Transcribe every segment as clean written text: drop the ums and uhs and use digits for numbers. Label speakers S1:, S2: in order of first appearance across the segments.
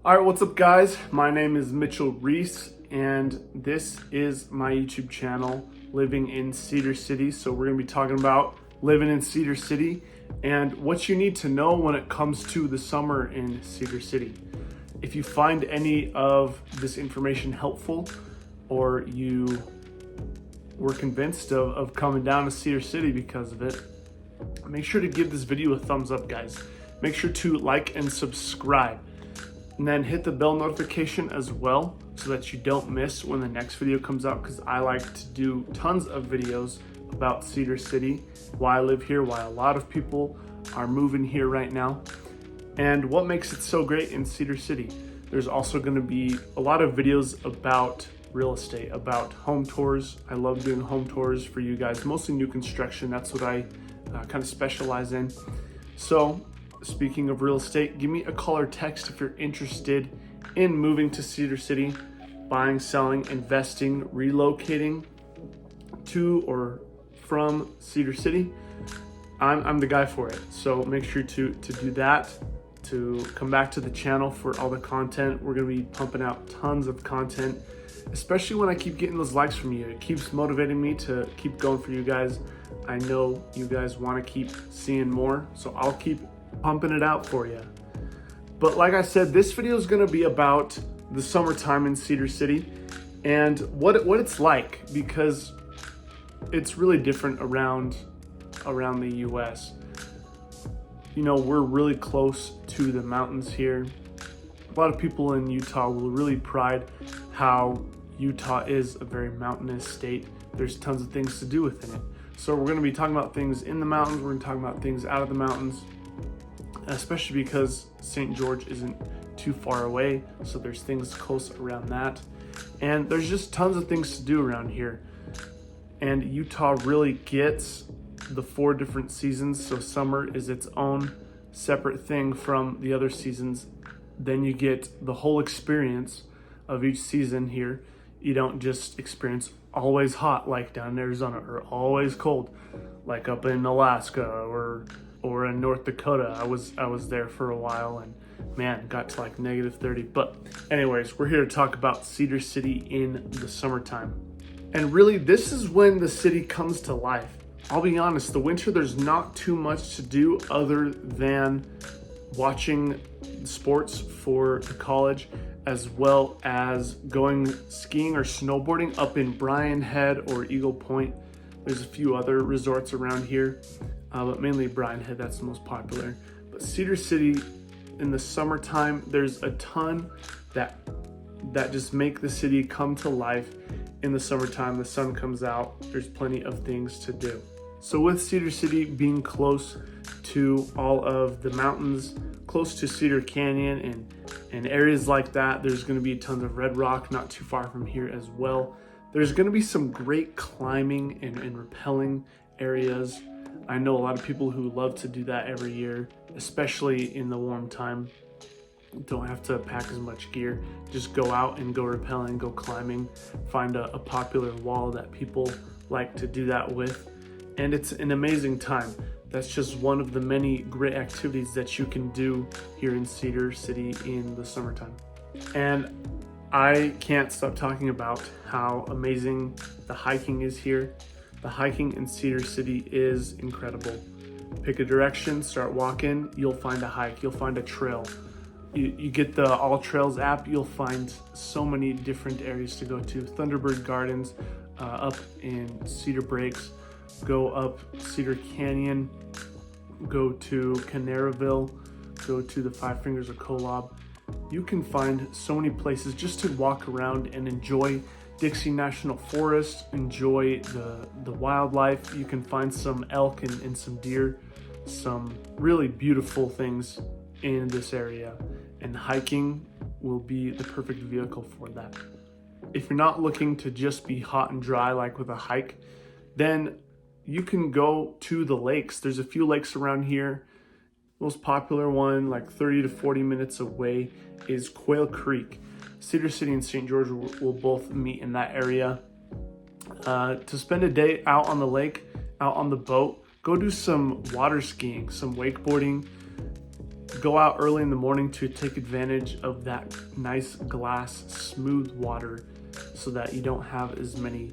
S1: All right, what's up guys? My name is Mitchell Reese and this is my YouTube channel, Living in Cedar City. So we're gonna be talking about living in Cedar City and what you need to know when it comes to the summer in Cedar City. If you find any of this information helpful or you were convinced of coming down to Cedar City because of it, make sure to give this video a thumbs up, guys. Make sure to like and subscribe. And then hit the bell notification as well so that you don't miss when the next video comes out, because I like to do tons of videos about Cedar City, why I live here, why a lot of people are moving here right now, and what makes it so great in Cedar City. There's also going to be a lot of videos about real estate, about home tours. I love doing home tours for you guys, mostly new construction. That's what I kind of specialize in. So speaking of real estate, give me a call or text if you're interested in moving to Cedar City, buying, selling, investing, relocating to or from Cedar City. I'm the guy for it. So make sure to do that, to come back to the channel for all the content. We're gonna be pumping out tons of content, especially when I keep getting those likes from you. It keeps motivating me to keep going for you guys. I know you guys wanna keep seeing more, so I'll keep pumping it out for you. But like I said, this video is going to be about the summertime in Cedar City and what it's like, because it's really different around the US. You know, we're really close to the mountains here. A lot of people in Utah will really pride how Utah is a very mountainous state. There's tons of things to do within it. So we're going to be talking about things in the mountains. We're going to talk about things out of the mountains, especially because St. George isn't too far away, so there's things close around that. And there's just tons of things to do around here. And Utah really gets the 4 different seasons, so summer is its own separate thing from the other seasons. Then you get the whole experience of each season here. You don't just experience always hot like down in Arizona, or always cold like up in Alaska or in North Dakota. I was there for a while and man, got to like -30. But anyways, we're here to talk about Cedar City in the summertime. And really, this is when the city comes to life. I'll be honest, the winter, there's not too much to do other than watching sports for the college, as well as going skiing or snowboarding up in Bryan Head or Eagle Point. There's a few other resorts around here, but mainly Bryan Head, that's the most popular. But Cedar City in the summertime, there's a ton that just make the city come to life. In the summertime, the sun comes out, there's plenty of things to do. So with Cedar City being close to all of the mountains, close to Cedar Canyon and areas like that, there's gonna be tons of red rock not too far from here as well. There's gonna be some great climbing and rappelling areas. I know a lot of people who love to do that every year, especially in the warm time. Don't have to pack as much gear. Just go out and go rappelling, go climbing, find a popular wall that people like to do that with. And it's an amazing time. That's just one of the many great activities that you can do here in Cedar City in the summertime. And I can't stop talking about how amazing the hiking is here. The hiking in Cedar City is incredible. Pick a direction, start walking, you'll find a hike, you'll find a trail. You get the All Trails app, you'll find so many different areas to go to. Thunderbird Gardens, up in Cedar Breaks, go up Cedar Canyon, go to Canaryville, go to the Five Fingers of Kolob. You can find so many places just to walk around and enjoy Dixie National Forest, enjoy the wildlife. You can find some elk and some deer, some really beautiful things in this area, and hiking will be the perfect vehicle for that. If you're not looking to just be hot and dry like with a hike, then you can go to the lakes. There's a few lakes around here. Most popular one, like 30 to 40 minutes away, is Quail Creek. Cedar City and St. George will both meet in that area. To spend a day out on the lake, out on the boat, go do some water skiing, some wakeboarding. Go out early in the morning to take advantage of that nice glass, smooth water so that you don't have as many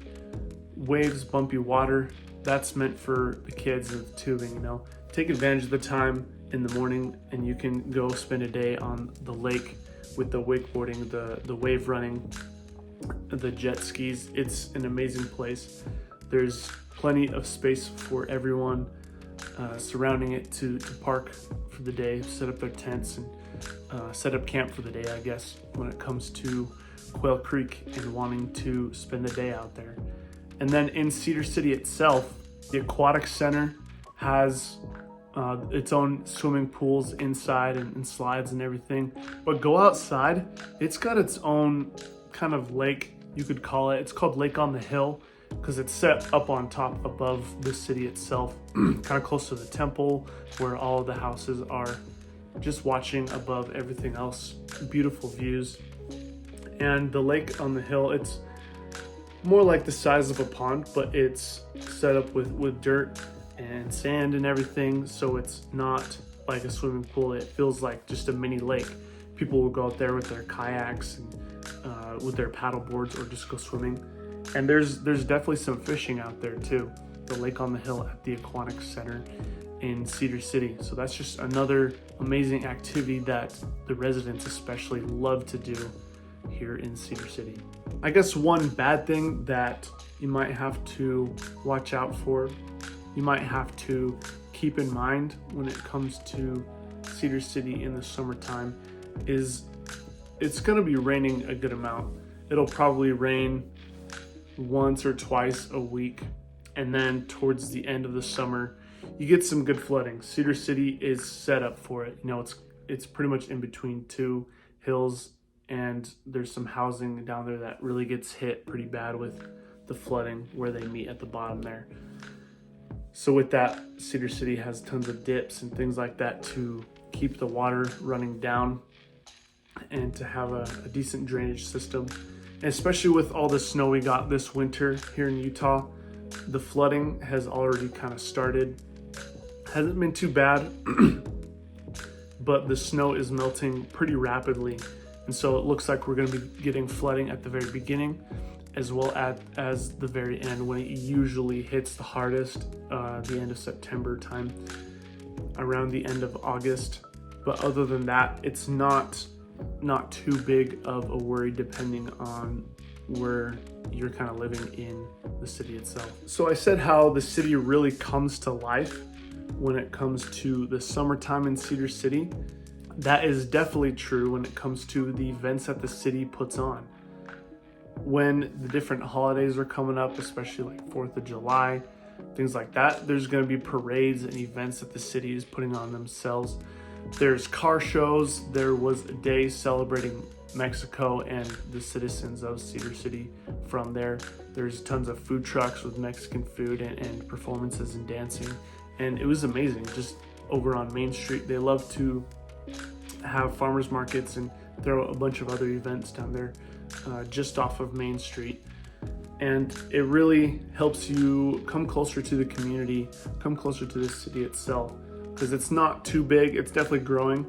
S1: waves, bumpy water. That's meant for the kids and the tubing, you know. Take advantage of the time in the morning, and you can go spend a day on the lake with the wakeboarding, the wave running, the jet skis. It's an amazing place. There's plenty of space for everyone surrounding it to park for the day, set up their tents, and set up camp for the day, I guess, when it comes to Quail Creek and wanting to spend the day out there. And then in Cedar City itself, the aquatic center has its own swimming pools inside and slides and everything. But go outside, it's got its own kind of lake, you could call it. It's called Lake on the Hill because it's set up on top above the city itself, kind of close to the temple where all of the houses are, just watching above everything else. Beautiful views. And the lake on the hill, it's more like the size of a pond, but it's set up with dirt and sand and everything, so it's not like a swimming pool. It feels like just a mini lake. People will go out there with their kayaks and with their paddle boards, or just go swimming. And there's definitely some fishing out there too. The Lake on the Hill at the Aquatic Center in Cedar City. So that's just another amazing activity that the residents especially love to do here in Cedar City. I guess one bad thing that you might have to watch out for, you might have to keep in mind when it comes to Cedar City in the summertime, is it's going to be raining a good amount. It'll probably rain once or twice a week, and then towards the end of the summer you get some good flooding. Cedar City is set up for it. You know, it's pretty much in between two hills, and there's some housing down there that really gets hit pretty bad with the flooding where they meet at the bottom there. So with that, Cedar City has tons of dips and things like that to keep the water running down and to have a decent drainage system. And especially with all the snow we got this winter here in Utah, the flooding has already kind of started. Hasn't been too bad, but the snow is melting pretty rapidly. And so it looks like we're going to be getting flooding at the very beginning, as well as the very end, when it usually hits the hardest, the end of September time, around the end of August. But other than that, it's not too big of a worry depending on where you're kind of living in the city itself. So I said how the city really comes to life when it comes to the summertime in Cedar City. That is definitely true when it comes to the events that the city puts on. When the different holidays are coming up, especially like 4th of July, things like that, there's going to be parades and events that the city is putting on themselves. There's car shows. There was a day celebrating Mexico and the citizens of Cedar City from there. There's tons of food trucks with Mexican food and performances and dancing. And it was amazing. Just over on Main Street, they love to have farmers markets and throw a bunch of other events down there just off of Main Street. And it really helps you come closer to the community, come closer to the city itself, because it's not too big. It's definitely growing,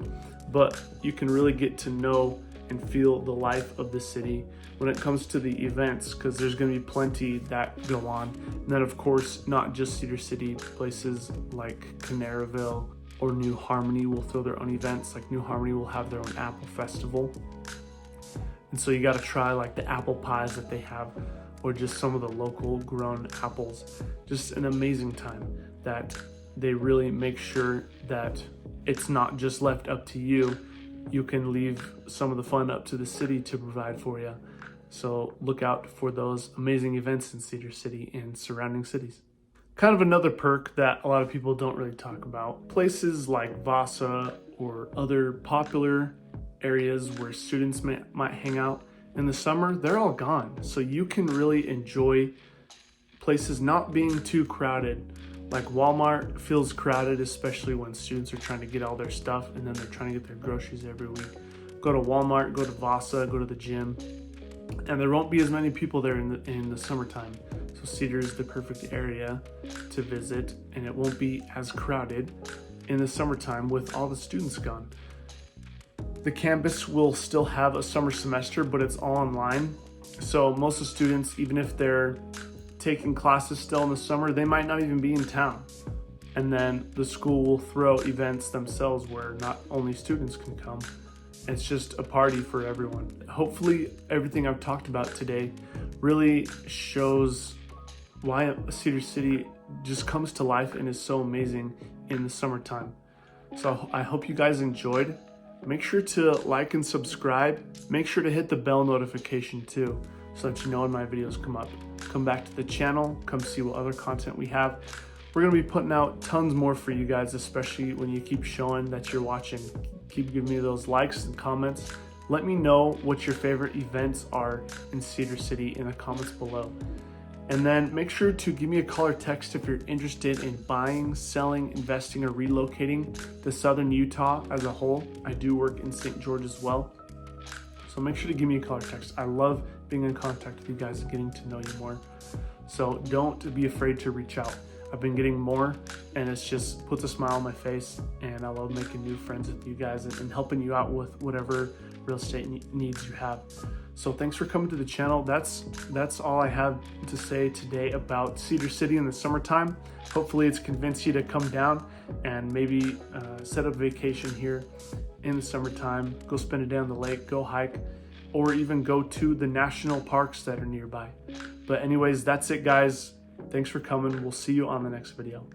S1: but you can really get to know and feel the life of the city when it comes to the events, because there's going to be plenty that go on. And then of course, not just Cedar City, places like Canaryville or New Harmony will throw their own events. Like New Harmony will have their own apple festival. And so you got to try like the apple pies that they have, or just some of the local grown apples. Just an amazing time that they really make sure that it's not just left up to you. You can leave some of the fun up to the city to provide for you. So look out for those amazing events in Cedar City and surrounding cities. Kind of another perk that a lot of people don't really talk about. Places like Vasa or other popular areas where students might hang out in the summer, they're all gone. So you can really enjoy places not being too crowded. Like Walmart feels crowded, especially when students are trying to get all their stuff and then they're trying to get their groceries every week. Go to Walmart, go to Vasa, go to the gym, and there won't be as many people there in the summertime. So Cedar is the perfect area to visit, and it won't be as crowded. in the summertime with all the students gone. The campus will still have a summer semester, but it's all online. So most of the students, even if they're taking classes still in the summer, they might not even be in town. And then the school will throw events themselves where not only students can come. It's just a party for everyone. Hopefully everything I've talked about today really shows why Cedar City just comes to life and is so amazing in the summertime. So I hope you guys enjoyed. Make sure to like and subscribe. Make sure to hit the bell notification too, so that you know when my videos come up. Come back to the channel, come see what other content we have. We're gonna be putting out tons more for you guys, especially when you keep showing that you're watching. Keep giving me those likes and comments. Let me know what your favorite events are in Cedar City in the comments below. And then make sure to give me a call or text if you're interested in buying, selling, investing, or relocating to Southern Utah as a whole. I do work in St. George as well. So make sure to give me a call or text. I love being in contact with you guys and getting to know you more. So don't be afraid to reach out. I've been getting more, and it's just puts a smile on my face, and I love making new friends with you guys and helping you out with whatever real estate needs you have. So thanks for coming to the channel. That's all I have to say today about Cedar City in the summertime. Hopefully it's convinced you to come down and maybe set up a vacation here in the summertime. Go spend a day on the lake, go hike, or even go to the national parks that are nearby. But anyways, that's it, guys. Thanks for coming. We'll see you on the next video.